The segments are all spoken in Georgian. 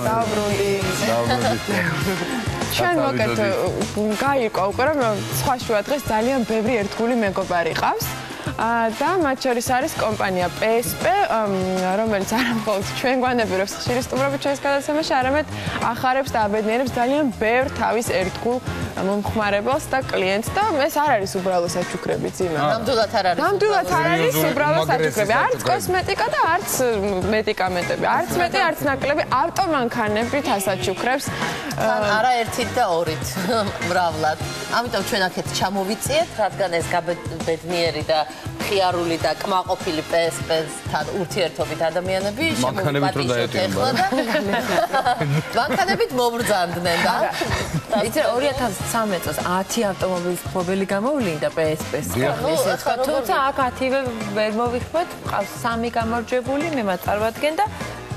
დაბრუნდი. ჩვენ მოკეთ გაირკვა უკვე რომ სხვა შუა დღეს ძალიან ბევრი ერთგული მეგობარი ყავს. და მათ შორის არის კომპანია PSP, რომელიც არა მხოლოდ ჩვენ გვანებირებს ხშირი სტუმრობით ჩვენს გადაცემაში, არამედ ახარებს და აბედნიერებს ძალიან ბევრ თავის ერთგულ მომხმარებელს და კლიენტს და ეს არ არის უბრალო საჩუქრები ძიმა. ნამდვილად არ არის. ნამდვილად არ არის უბრალო საჩუქრები, არც კოსმეტიკა და არც მედიკამენტები, არც მეტი, არც ნაკლები, ავტომანქანებით ასაჩუქრებს. არა ერთით და ორით, მრავლად. ამიტომ ჩვენ აქეთ ჩამოვიწიეთ, რადგან ეს გაბედნიერი და ხიარული და კმაყოფილი PSP-თან ურთიერთობით ადამიანები შემოვაპატიჟოთ ეხლა და მანქანებით მოვბრძანდნენ და იცი 2013 წელს 10 ავტომობილის მფლობელი გამოვლინდა PSP-ს. თუმცა აქ 10-ვე ვერ მოვიხმეთ, ყავს 3 გამარჯვებული, მე მათ წარვადგენ და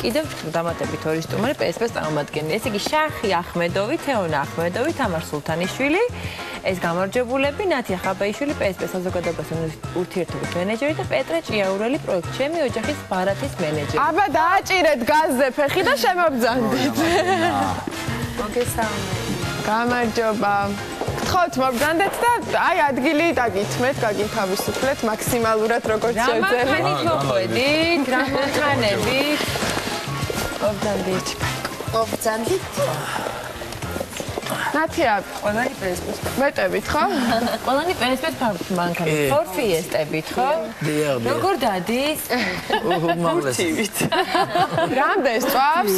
კიდევ დამატებით 2 სტუმარი PSP-ს წარმომადგენელი. ესე იგი შახი აჰმედოვი, თეონა აჰმედოვი, თამარ სულთანიშვილი, ეს გამარჯვებულები, ნათია ხაბაიშვილი, PSP საზოგადოებასთან ურთიერთობის მენეჯერი და პეტრე ჭიაურელი, პროექტ ჩემი ოჯახის ბარათის მენეჯერი. აბა დააჭირეთ გაზზე ფეხი და შემობძანდით. მოგესალმებით. გამარჯობა. გთხოვთ მობძანდეთ და აი ადგილი დაგითმეთ, გაგითავისუფლეთ მაქსიმალურად როგორც შეძლებთ. რამანქანით მოხვედით, რამანქანებით. მობძანდით. მობძანდით. ნათია, ყველანი PSP-ს მეტებით ხო? ყველანი PSP-ს მანქანით. ფორფიესტებით ხო? როგორ დადის? უმაღლესით. რამდენს წვავს?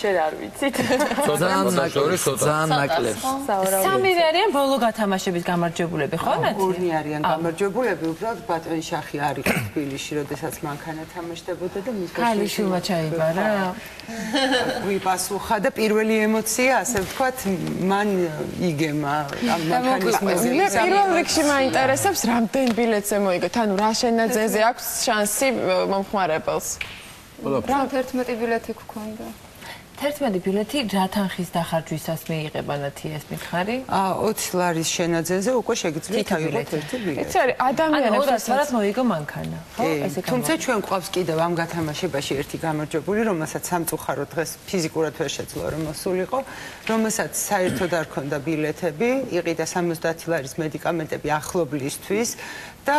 ჯერ არ ვიცით. ძალიან ნაკლებს. სამივე არიან ბოლო გათამაშების გამარჯვებულები ხო ნათია? ორნი არიან გამარჯვებულები, უბრალოდ ბატონი შახი არ იყო თბილისში, როდესაც მანქანა თამაშდებოდა და მის ქალიშვილმა ჩაიბარა. ვიპასუხა და პირველი ემოცია, ასე ვთქვათ, მან იგემა ამ მანქანის მოგება. მე პირველ რიგში მაინტერესებს, რამდენ ბილეთზე მოიგეთ, ანუ რა შენაძენზე აქვს შანსი მომხმარებელს? 11 ბილეთი გქონდა. 11 ბილეთი რა თანხის დახარჯვისას მიიღება ნათია ეს მითხარი? 20 ლარის შენაძენზე უკვე შეგიძლიათ აიღოთ ერთი ბილეთი. იცი არის ადამიანებს რასაც მოიგო მანქანა, ხო? ესე თუმცა ჩვენ გვყავს კიდევ ამ გათამაშებაში ერთი გამარჯვებული, რომელსაც სამწუხაროდ დღეს ფიზიკურად ვერ შეძლო რომ მოსულიყო, რომელსაც საერთოდ არ ქონდა ბილეთები, იყიდა 70 ლარის მედიკამენტები ახლობლისთვის და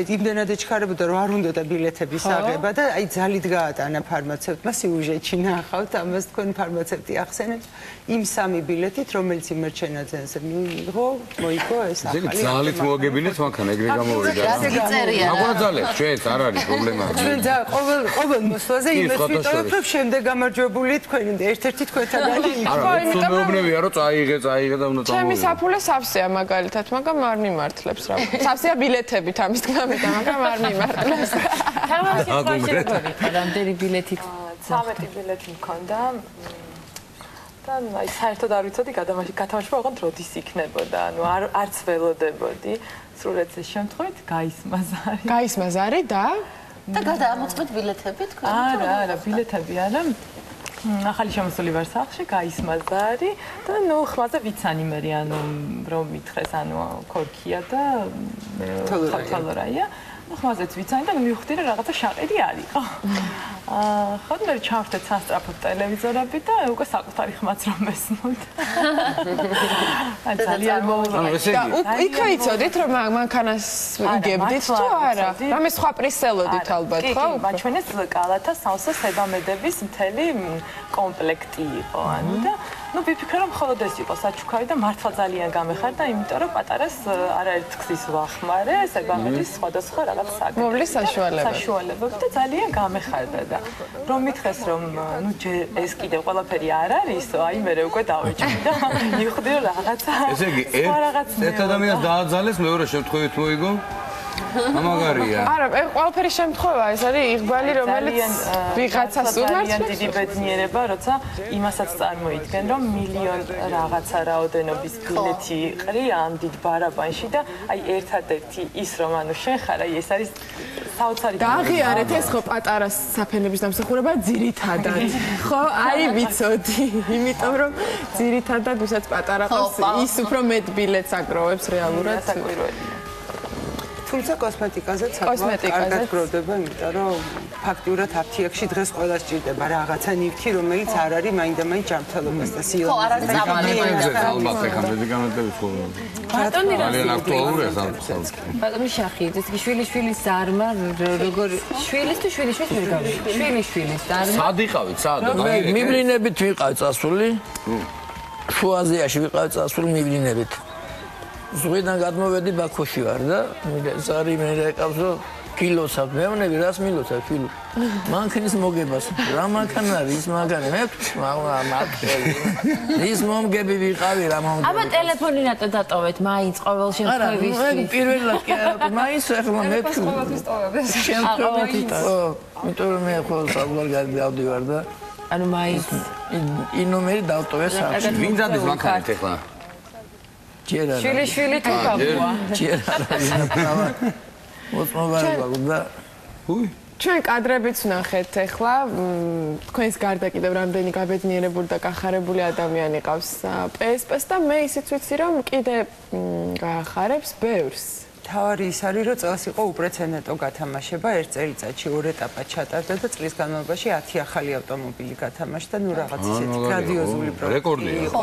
იმდენად ეჩქარებოდა რომ არ უნდა და ბილეთების აღება და აი ძალით გაატანა ფარმაცევტმა სიუჟეტში ნახავთ ამას თქვენ ფარმაცევტი ახსენებს იმ 3 ბილეთით რომელიც იმერჩენაძენზე მიიღო მოიგო ეს ახალი ძალით მოაგებინეთ მანქანა ეგრე გამოვიდა წერია აგონა ძალით ჩვენც არ არის პრობლემა ჩვენ ყოველ მოსვლაზე იმას ვიტოვებ რომ შემდეგ გამარჯვებული თქვენ ერთ-ერთი თქვენთაგანი არა მეუბნებია რომ წაიღე და უნდა წამოვიდე ჩემი საფულე სავსეა მაგალითად მაგრამ არ მიმართლებს რა სავსეა ბილეთებით ამის თქმა მინდა მაგრამ არ მიმართლებს რამდენი ბილეთით 13 ბილეთი მქონდა და აი საერთოდ არ ვიცოდი გათამაშება ოღონდ როდის იქნებოდა ანუ არც ველოდებოდი სრულად ეს შემთხვევით გაისმა ზარი და გადაამოწმეთ ბილეთები თქვენ არა ბილეთები არა ახალი შემოსული ვარ სახლში გაისმა ზარი და ნუ ხმაზე ვიცანიმერი ანუ რომ მითხეს ანუ ქორქია და თოლორაია ხმაზეც ვიცანი და მივხვდი რომ რაღაცა შაყიდი არისო ხო მე ჩავხდეთ სასტრაფო ტელევიზორები და უკვე საკუთარი ხმაც რომ მესმოთ ძალიან და იქ იცოდით რომ მანქანას იგებდით თუ არა რამე სხვა პრისელოდით ალბათ ხო მაჩვენეს კალათა სავსე სებამედების მთელი კომპლექტი იყო ანუ და ну ვიფიქრე რომ მხოლოდ ეს იყო საჩუქარი და მართლა ძალიან გამეხარდა იმიტომ რომ პატარას არაერთ გზის ვახმარე სებამედის სხვადასხვა რაღაც მოვლის საშუალებები და ძალიან გამეხარდა და რომ მითხეს რომ ну ეს კიდე ყველაფერი არ არისო აი მე უკვე დავეჭდი და მივხვდი რომ რაღაცა ესე იგი ერთ ადამიანს დააძალეს მეორე შემთხვევით მოიგო ამაგარია არა ყველაფერი შემთხვევა ეს არის იღბალი რომელიც ვიღაცას უმართლებს დიდი ბედნიერება როცა იმასაც წარმოიდგენ რომ მილიონ რაღაცა რაოდენობის ბილეთი ყრია ამ დიდ ბარაბანში და აი ერთადერთი ის რომ ანუ შენ ხარ აი ეს არის საოცარი და აღიარეთ ეს ხო პატარა საფენების დამსახურება ძირითადად ხო აი ვიცოდი იმიტომ რომ ძირითადად ვისაც პატარა ყავს ის უფრო მეტ ბილეთს აგროვებს რეალურად საკვირველია თუმცა კოსმეტიკაზეც კარგად გროვდება, იმიტომ რომ ფაქტიურად აფთიაქში დღეს ყველა სჭირდება რაღაცა ნივთი, რომელიც არ არის მაინდა-მაინც ჯანმრთელობას და სიამოვნებას. ხო, არ არის წამალი მაინდა. ალბათ ეხა მედიკამენტები ხო. ძალიან აქტუალურია ეს. ბატონი შახიძე, შვილიშვილის ზარმა როგორ შვილის თუ შვილიშვილის ვერ გავიგე. შვილიშვილის ზარმა. სად იყავით, სად? მიბლინებით ვიყავ წასული. შუა აზიაში ვიყავ წასული მიბლინებით. ზღვიდან გადმოვედი ბაქოში ვარ და ზარი მე ეკავსო კილოსად მევნები რას მილოცა კილო მანქანის მოგებას რა მანქანა არის ის მანქანა მე ის მომგები ვიყავი რა მომგები აბა ტელეფონი რატო დატოვეთ მაინც ყოველ შემთხვევაში არა პირველად მაინც ახლა მე ყოველთვის ტოვებს შემთხვევით იმიტომ რომ მე ყოველ საბოლოოდ გავდივარ და ანუ მაინც ის ნომერი დავტოვე საერთოდ ვინ დადის მანქანით ახლა შვილიშვილი თუ გაყვა ჩვენ კადრებიც ვნახეთ ახლა თქვენს გარდა კიდევ რამდენი გაბედნიერებული და კახარებული ადამიანი ყავს PSP-ს და მე ისიც ვიცი რომ კიდე გაახარებს ბევრს თავარი ის არის რომ წელს იყო უპრეცედენტო გათამაშება ერთ წელიწადში ორ ეტაპად ჩატარდა და წლის განმავლობაში 10 ახალი ავტომობილი გათამაშდა ნუ რაღაც ისეთი გრანდიოზული პროექტი იყო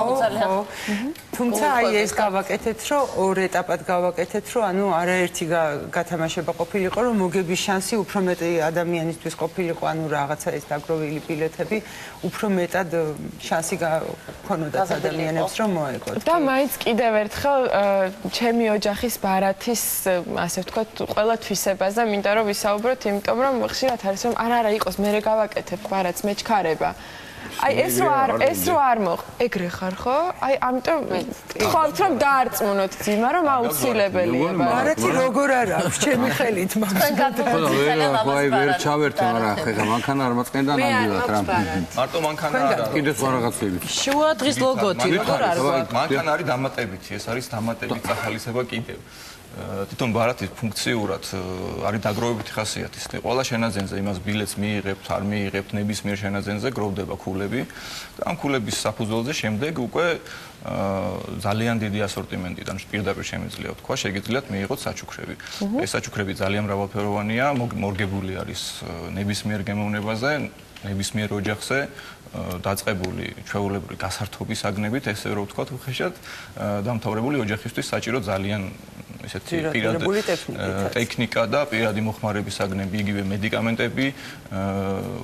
თუმცა აი ეს გავაკეთეთ რომ ორ ეტაპად გავაკეთეთ რომ ანუ არაერთი გათამაშება ყოფილიყო რომ მოგების შანსი უფრო მეტი ადამიანისთვის ყოფილიყო ანუ რაღაცა ეს დაგროვილი ბილეთები უფრო მეტად შანსი გქონოდათ ადამიანებს რომ მოეგოთ და მაინც კიდევ ერთხელ ჩემი ოჯახის ბარათის ასე ვთქვათ, ყველა თვისებაზე, მინდა რომ ვისაუბროთ, იმიტომ რომ ხშირად არის რომ არა იყოს, მე გავაკეთებ ბარათს, მე ჩქარება. აი ეს რო არ ეგრე ხარ ხო? აი ამიტომ თქვათ რომ დაარწმუნოთ ძიმა რომ აუცილებელია. ბარათი როგორ არ აქვს ჩემი ხელით მაგას. აი ვერ ჩავერთე, მაგრამ ახლა მანქანა არ მაწყენდა ნამდვილად რა. მარტო მანქანა არა. კიდე სხვა რაღაცები. შუა დღის ლოგოთი როგორ არის? მანქანა არის დამატებითი, ეს არის დამატებით ახალისება კიდევ. თვითონ ბარათის ფუნქციურად არის დაგროვებითი ხასიათის. ყველა შენაძენზე იმას ბილეთს მიიღებთ, არ მიიღებთ, ნებისმიერ შენაძენზე გროვდება ქულები და ამ ქულების საფუძველზე შემდეგ უკვე ძალიან დიდი ასორტიმენტიდან პირდაპირ შემიძლია თქვა, შეგიძლიათ მიიღოთ საჩუქრები. ეს საჩუქრები ძალიან მრავალფეროვანია, მორგებული არის ნებისმიერ გემოვნებაზე, ნებისმიერ ოჯახზე დაწყებული ჩვეულებრივი გასართობის აგნებით, ესე რომ ვთქვათ, უხეშად დამთავრებული ოჯახისთვის საჭირო ძალიან ესეთი პირადი ტექნიკა და პირადი მოხმარების აგნები, იგივე მედიკამენტები,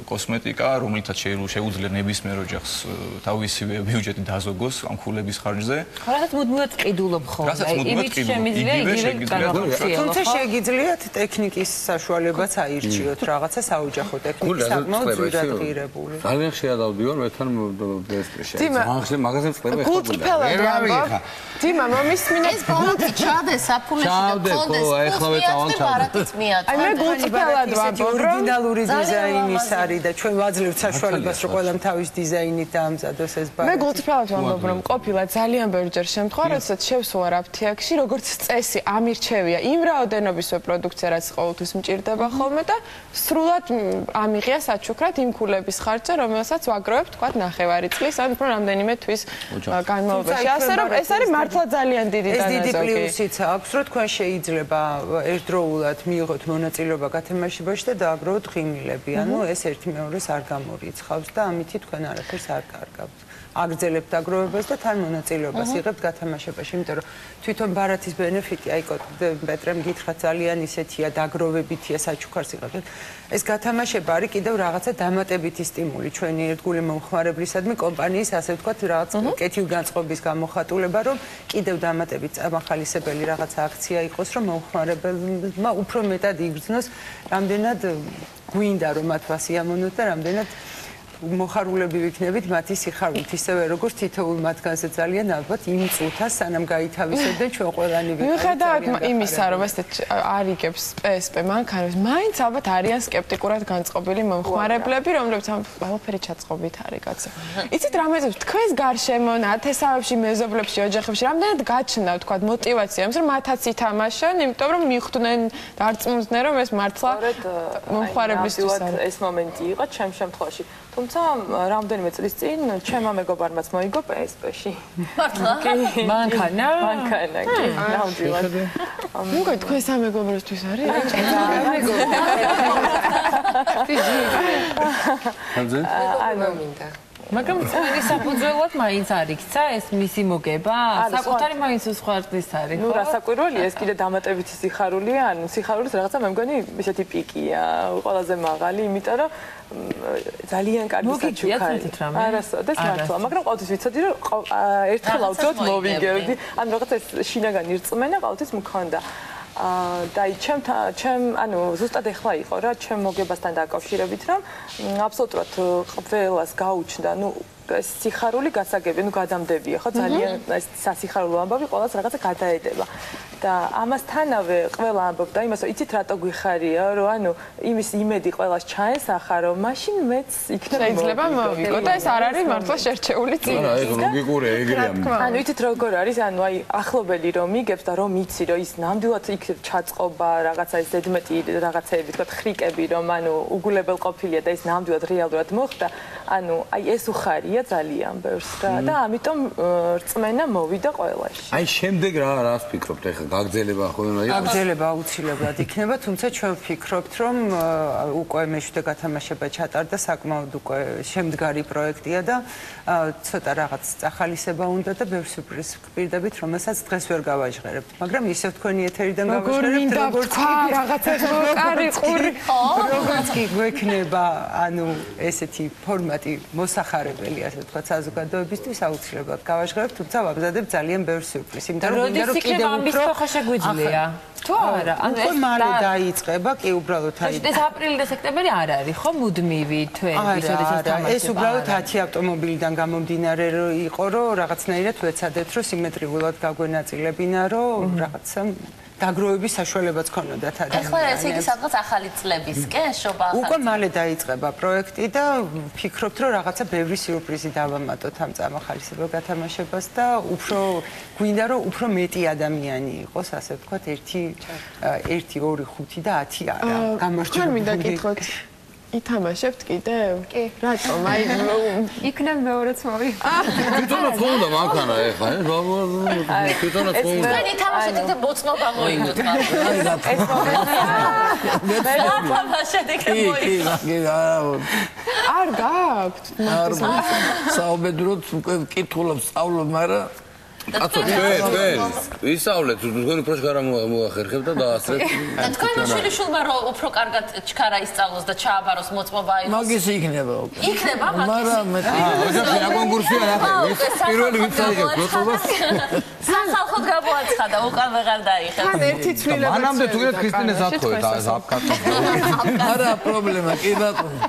კოსმეტიკა, რომლითაც შეუძლია ნებისმიერ ოჯახს თავისივე ბიუჯეტი დაზოგოს ამ ქულების ხარჯზე. რასაც მუდმივად ყიდულობ ხოლმე. იმით შემიძლია იგივე განახორციელოთ. თუმცა შეგიძლიათ ტექნიკის საშუალებაც აირჩიოთ, რაღაცა საოჯახო ტექნიკის საკმაოდ ძვირად ღირებული. ძალიან ხშირად ავდივარ მეთან PSP-ში. მაგაზინს წლები ხო. გულწრფელად ვამბობ. დიმა, მომისმინე ეს ბოლოთი ჩადე საფულეში და კონდეს ბარათიც მიაწვა. აი მე გულწრფელად ვამბობ, რომ ორიგინალური დიზაინის არის და ჩვენ ვაძლევთ საშუალებას რომ ყველამ თავის დიზაინით დაამზადოს ეს ბარათი. მე გულწრფელად ვამბობ, რომ ყოფილა ძალიან ბევრჯერ შემთხვევა, როდესაც შევსვარ აფთიაქში, როგორც წესი, ამირჩევია იმ რაოდენობის პროდუქცია, რაც ყოველთვის მჭირდება ხოლმე და სრულად ამიღია საჩუქრად იმ ქულების ხარჯზე, რომელსაც ვაგროვებ, თქვათ, ნახევარი წლის, ან უფრო რამდენიმე თვის განმავლობაში. ასე რომ ეს არის მართლა ძალიან დიდი დანაზოგი. ეს დიდი პლუსიც აქვს, რომ თქვენ შეიძლება ერთდროულად მიიღოთ მონაწილეობა გათამაშებაში და დააგროვოთ ღიმილები. ანუ ეს ერთი მეორეს არ გამორიცხავს და ამითი თქვენ არაფერს არ კარგავთ. აგრძელებთ დაგროვებას და თან მონაწილეობას იღებთ გათამაშებაში, იმიტომ რომ თვითონ ბარათის ბენეფიტი, აი პეტრემ გითხრათ ძალიან ისეთია, დაგროვებითია, საჩუქარს იღებთ. ეს გათამაშება არის კიდევ რაღაცა დამატებითი სტიმული ჩვენი ერთგული მომხმარებლისადმი კომპანიის, ასე ვთქვათ, რაღაც კეთილგანწყობის გამოხატულება, რომ კიდევ დამატებით წამახალისებელი რაღაცა აქცია იყოს, რომ მომხმარებელმა უფრო მეტად იგრძნოს, რამდენად გვინდა რომ მათ ვასიამოვნოთ და რამდენად მოხარულები ვიქნებით მათი სიხარულით, ისევე როგორც თითოეულ მათგანზე ძალიან ალბათ იმ წუთას სანამ გაითავისებდნენ ჩვენ ყველანი ვიყავით. მიუხედავად იმისა, რომ ეს არიგებს PSP მანქანებს, მაინც ალბათ არიან სკეპტიკურად განწყობილი მომხმარებლები, რომლებიც ამ ყველაფერი ჩაწყობით არის კაცო. იცით რა მეძებს თქვენს გარშემო, ათესავებში, მეზობლებში, ოჯახებში რამდენად გაჩნდა, ვთქვათ, мотиваცია, იმის რომ მათაც ითამაშონ, იმიტომ რომ მიხვდნენ, დარწმუნდნენ, რომ ეს მართლა მომხმარებლისთვის არის. ეს მომენტი იყო ჩემ შემთხვევაში. თუმცა რამდენიმე წლის წინ ჩემმა მეგობარმაც მოიგო PSP-ში. მართლა? მანქანა? მანქანა, კი, ნამდვილად. მოგეთ თქვენ სამეგობროსთვის არის? მაგრამ წელი საფუძველად მაინც არ იქცა ეს მისი მოგება? საკუთარი მაინც უცხოარწის არის, ხო? ნუ რასაკვირველია, ეს კიდე დამატებითი სიხარულია, ანუ სიხარულის რაღაცა მე მგონი ისეთი პიკია, ყველაზე მაღალი, იმიტომ რომ ძალიან კარგი საჩუქარი. არასოდეს მართლა, მაგრამ ყოველთვის ვიცოდი რომ ერთხელ ავწევთ მოვიგებდი, ანუ რაღაცა შინაგანი რწმენა ყოველთვის მქონდა. და ანუ ზუსტად ეხლა იყო რა ჩემ მოგებასთან დაკავშირებით რომ აბსოლუტურად ყველას გაუჩნდა ნუ ეს სიხარული გასაგები ნუ გადამდებია ხო ძალიან ეს სასიხარულო ამბავი ყველას რაღაცა გადაედება და ამასთანავე ყველა ამბობდა იმას რომ იცით რატო გვიხარია რომ ანუ იმის იმედი ყველას ჩაესახა რომ მაშინ მეც იქნება შეიძლება მოვიგო და ეს არ არის მართლა შერჩეული წინი. არა, ეს ლოგიკურია, ეგრეა. ანუ იცით როგორ არის, ანუ აი ახლობელი რომ მიგებს და რომ იცი რომ ის ნამდვილად იქ ჩაწყობა, რაღაცა ეს ზედმეტი რაღაცეები, თქვა ხრიკები რომ ანუ უგულებელ ყოფილია და ის ნამდვილად რეალურად მოხდა, ანუ აი ეს უხარია ძალიან ბევრს რა და ამიტომ რწმენა მოვიდა ყველაში. აი შემდეგ რას ფიქრობთ ეხლა გაგრძელება ხოლმე იყო? გაგრძელება აუცილებლად იქნება, თუმცა ჩვენ ვფიქრობთ რომ უკვე მეშვიდე გათამაშება ჩატარდა, საკმაოდ უკვე შემდგარი პროექტია და ცოტა რაღაც წახალისება უნდა და ბევრ სიურპრიზს გვპირდებით, რომელსაც დღეს ვერ გავაჟღერებთ, მაგრამ ისევ თქვენი ეთერიდან გავაჟღერებთ, როგორც რაღაცა მოკარი ყური. როგორც კი გვექნება, ანუ ესეთი ფორმატი მოსახარებელი, ასე ვთქვათ, საზოგადოებისთვის აუცილებლად გავაჟღერებთ, თუმცა ვაბზადებ ძალიან ბევრ სიურპრიზს, იმიტომ რომ კიდევ უფრო შეგვიძლია. თუ არა, ანუ ეს მალე დაიწყება, კი უბრალოდ აი ეს აპრილი და სექტემბერი არ არის, ხო, მუდმივი თვეების, როდესაც თამაშდება. ეს უბრალოდ 10 ავტომობილიდან გამომდინარე იყო, რომ რაღაცნაირად ვეცადეთ, რომ სიმეტრიულად გაგვენაწილებინა, რომ რაღაცა დაგროვების საშუალებაც ქონოდათ ადამიანებს. ეხლა ეს იგი სადღაც ახალი წლებისკენ შობა ახალი. უკვე მალე დაიწყება პროექტი და ვფიქრობთ, რომ რაღაცა ბევრი სიურპრიზი დავამატოთ ამ წამახალისებელ გათამაშებას და უფრო გვინდა რომ უფრო მეტი ადამიანი იყოს, ასე ვთქვათ, 1, 2, 5 და 10 არა. გამარჯვებული. ჩვენ მინდა კითხოთ. ითამაშებთ კიდევ? კი. რატომ? აი იქნებ მეორეც მოვი. თვითონაც ხონდა მანქანა ეხლა, თვითონაც ხონდა. თქვენ ითამაშეთ და ბოცნობა მოიგოთ მაგრამ. ეს არ გაქვთ? საუბედროდ უკვე ვკითხულობ, სწავლობ, მაგრამ კაცო, ჩვენ ვისწავლეთ, თქვენ უფრო შეხარა მოახერხებთ და დაასწრეთ. და თქვენ შვილიშვილმა რომ უფრო კარგად ჩქარა ისწავლოს და ჩააბაროს მოწმობა იყოს. მაგის იქნება უკვე. იქნება მაგის. მაგრამ მე ოჯახი რა კონკურსია რა? პირველი ვინც აიღებს მოწმობას? სახალხოდ გამოაცხადა, უკან ვეღარ დაიხევს. თან ერთი ცვლილება. მანამდე თუ კიდე ქრისტინეს ათხოვეთ, აფკატო. არა პრობლემა, კი ბატონო.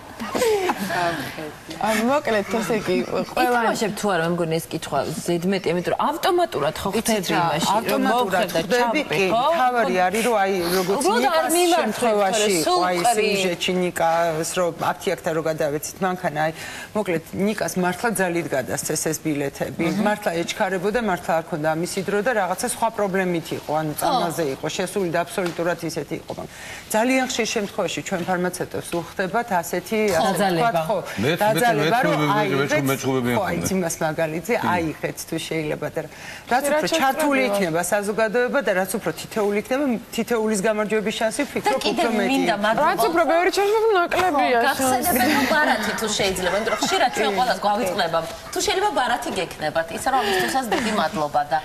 მოკლედ ესე იგი ყველა ითამაშებ თუ არა, მე მგონი ეს კითხვა ზედმეტი, იმიტომ რომ ავტომატურად ხო ხდება იმაში, რომ მოხდა ჩამბი, თავარი არის რომ აი როგორც ნიკას შემთხვევაში იყო აი სიუჟეტი ნიკას რომ აფთიაქთან რო გადავეცით მანქანა, აი მოკლედ ნიკას მართლა ძალით გადასცეს ეს ბილეთები, მართლა ეჩქარებოდა, მართლა არ ქონდა ამისი დრო და რაღაცა სხვა პრობლემით იყო, ანუ წამალზე იყო შესული და აბსოლუტურად ისეთი იყო, მაგრამ ძალიან ხშირ შემთხვევაში ჩვენ ფარმაცევტებს უხდებათ ასეთი დაძალება. ხო, დაძალება რომ აიღეთ იმას მაგალითზე აიღეთ თუ შეიძლება და რაც უფრო ჩართული იქნება საზოგადოება და რაც უფრო თითოეული იქნება თითოეულის გამარჯვების შანსი ვფიქრობ უფრო მეტი რაც უფრო ბევრი ჩართული ნაკლებია გახსენებენ რომ ბარათი თუ შეიძლება იმიტომ რომ ხშირად ჩვენ ყველას გვავიწყდება თუ შეიძლება ბარათი გექნებათ ისა რომ ამისთვისაც დიდი მადლობა და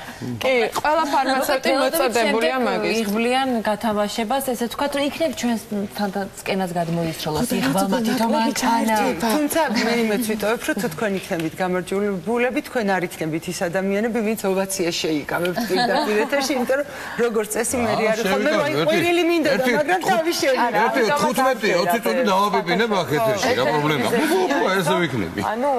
კი ყველა ფარმაცევტი მოწოდებულია მაგის იღბლიან გათამაშებას ესე ვთქვათ რომ იქნებ ჩვენს თანდაცკენას გადმოისროლოს იღბალმა თვითონ თუმცა მე იმეც ვიტოვებ, რომ თუ თქვენ იქნებით გამარჯვებულები, თქვენ არ იქნებით ის ადამიანები, ვინც ოვაცია შეიკავებთ პირდაპირ ეთერში, იმიტომ რომ როგორც წესი მე არის ხოლმე აი ყველილი მინდა და მაგრამ თავი შეიძლება. 15-20 წუთი დავაპიპინებ ახ ეთერში, რა პრობლემაა? ესე ვიქნები. ანუ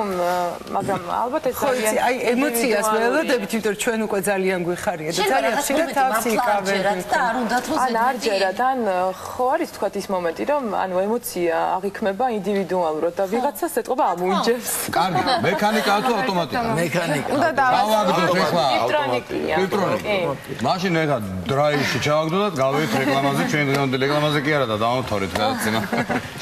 მაგრამ ალბათ ეს ძალიან აი ემოციას ველოდებით, იმიტომ რომ ჩვენ უკვე ძალიან გვიხარია და ძალიან ხშირად თავს იკავებთ. და არ უნდათ რომ არ ჯერათ ან ხო არის თქვათ ის მომენტი რომ ანუ ემოცია აღიქმება ინდივიდუალურად დავუბრალოთ და ვიღაცას ეთყობა ამოიჯებს. კარგი, მექანიკაა თუ ავტომატიკა? მექანიკა. უნდა დავაგდოთ ეხლა. ელექტრონიკია. მაშინ ეხლა დრაივში ჩავაგდოთ, გავედით რეკლამაზე, ჩვენ დღევანდელ რეკლამაზე კი არა და დავამთავრეთ გადაცემა.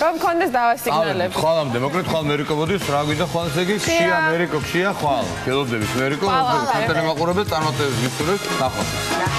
რომ მქონდეს დავასიგნალებ. ხვალამდე, მოკლედ ხვალ მერიკობოდის, რა გვინდა ხვალ ესე იგი, ხშია მერიკო, ხშია ხვალ. გელოდებით მერიკო, კანტელი მაყურებელს წარმატებებს გისურვებთ, ნახვამდის.